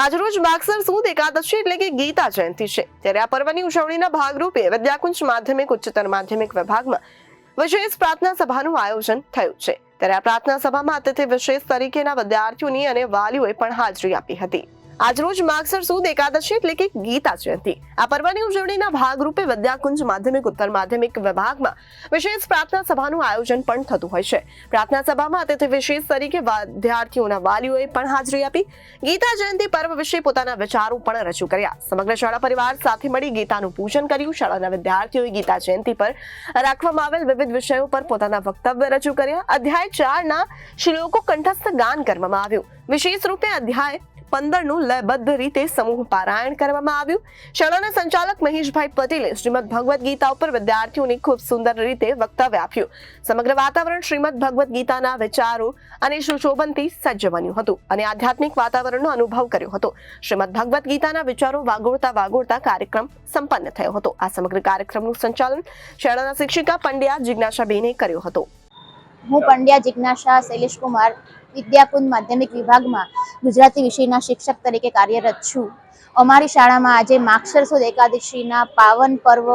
આજરોજ માગસર સુદ એકાદશી એટલે કે ગીતા જયંતિ છે, ત્યારે આ પર્વની ઉજવણીના ભાગરૂપે વિદ્યાકુંજ માધ્યમિક ઉચ્ચતર માધ્યમિક વિભાગમાં વિશેષ પ્રાર્થના સભાનું આયોજન થયું છે। ત્યારે આ પ્રાર્થના સભામાં અતિથિ વિશેષ તરીકેના વિદ્યાર્થીઓની અને વાલીઓએ પણ હાજરી આપી હતી। આજરોજ માગસર સુદ એકાદશી એટલે કે ગીતા જયંતિ આ પર્વની ઉજવણીના ભાગરૂપે વિદ્યાકુંજ માધ્યમિક ઉત્તર માધ્યમિક વિભાગમાં વિશેષ પ્રાર્થના સભાનું આયોજન પણ થતું હોય છે। પ્રાર્થના સભામાં અતિથિ વિશેષ તરીકે વિદ્યાર્થીઓના વાલીઓએ પણ હાજરી આપી ગીતા જયંતિ પર્વ વિશે પોતાના વિચારો પણ રજૂ કર્યા। સમગ્ર શાળા પરિવાર સાથે મળી ગીતાનું પૂજન કર્યું। શાળાના વિદ્યાર્થીઓએ ગીતા જયંતિ પર રાખવામાં આવેલ વિવિધ વિષયો પર પોતાના વક્તવ્ય રજૂ કર્યા। અધ્યાય 4 ના શ્લોકો કંઠસ્થ ગાન કરવામાં આવ્યું। વિશેષ રૂપે અધ્યાય 15 નું લયબદ્ધ રીતે સમૂહ પારાયણ કરવામાં આવ્યું। શાળાના સંચાલક મહેશભાઈ પટેલે શ્રીમદ ભગવદ ગીતા ઉપર વિદ્યાર્થીઓને ખૂબ સુંદર રીતે વક્તવ્ય આપ્યું। સમગ્ર વાતાવરણ શ્રીમદ ભગવદ ગીતાના વિચારો અને સુશોભનથી સજ્જ બન્યું હતું અને આધ્યાત્મિક વાતાવરણનો અનુભવ કર્યો હતો। શ્રીમદ ભગવદ ગીતાના વિચારો વાગોળતા કાર્યક્રમ સંપન્ન થયો હતો। આ સમગ્ર કાર્યક્રમનું સંચાલન શાળાના શિક્ષિકા પંડ્યા જિજ્ઞાસાબેને કર્યો હતો। હું પંડ્યા જિજ્ઞાસા શૈલેષ કુમાર વિદ્યાકુંજ માધ્યમિક વિભાગમાં ગુજરાતી વિષયના શિક્ષક તરીકે કાર્યરત છું। અમારી શાળામાં આજે માગસર સુદ એકાદશીના પાવન પર્વ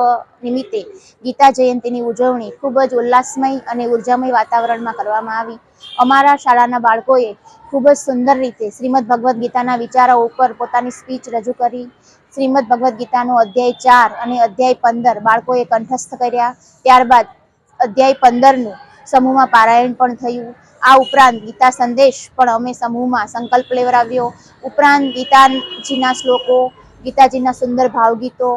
નિમિત્તે ગીતા જયંતિની ઉજવણી ખૂબ જ ઉલ્લાસમય અને ઉર્જામય વાતાવરણમાં કરવામાં આવી। અમારા શાળાના બાળકોએ ખૂબ જ સુંદર રીતે શ્રીમદ ભગવદ ગીતાના વિચારો ઉપર પોતાની સ્પીચ રજૂ કરી। શ્રીમદ ભગવદ ગીતાનો અધ્યાય 4 અને અધ્યાય 15 બાળકોએ કંઠસ્થ કર્યા। ત્યારબાદ અધ્યાય 15નું સમૂહમાં પારાયણ પણ થયું। આ ઉપરાંત ગીતા સંદેશ પણ અમે સમૂહમાં સંકલ્પ લેવડાવ્યો। ઉપરાંત ગીતાજીના શ્લોકો, ગીતાજીના સુંદર ભાવગીતો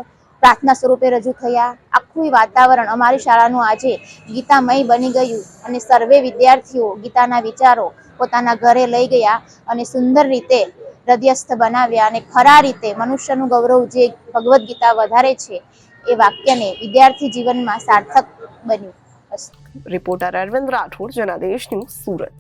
પ્રાર્થના સ્વરૂપે રજૂ થયા। આખું વાતાવરણ અમારી શાળાનું આજે ગીતામય બની ગયું અને સર્વે વિદ્યાર્થીઓ ગીતાના વિચારો પોતાના ઘરે લઈ ગયા અને સુંદર રીતે હૃદયસ્થ બનાવ્યા અને ખરા રીતે મનુષ્યનું ગૌરવ જે ભગવદ્ ગીતા વધારે છે એ વાક્યને વિદ્યાર્થી જીવનમાં સાર્થક બન્યું। Reporter Arvind Rathod, Janadesh news, Surat.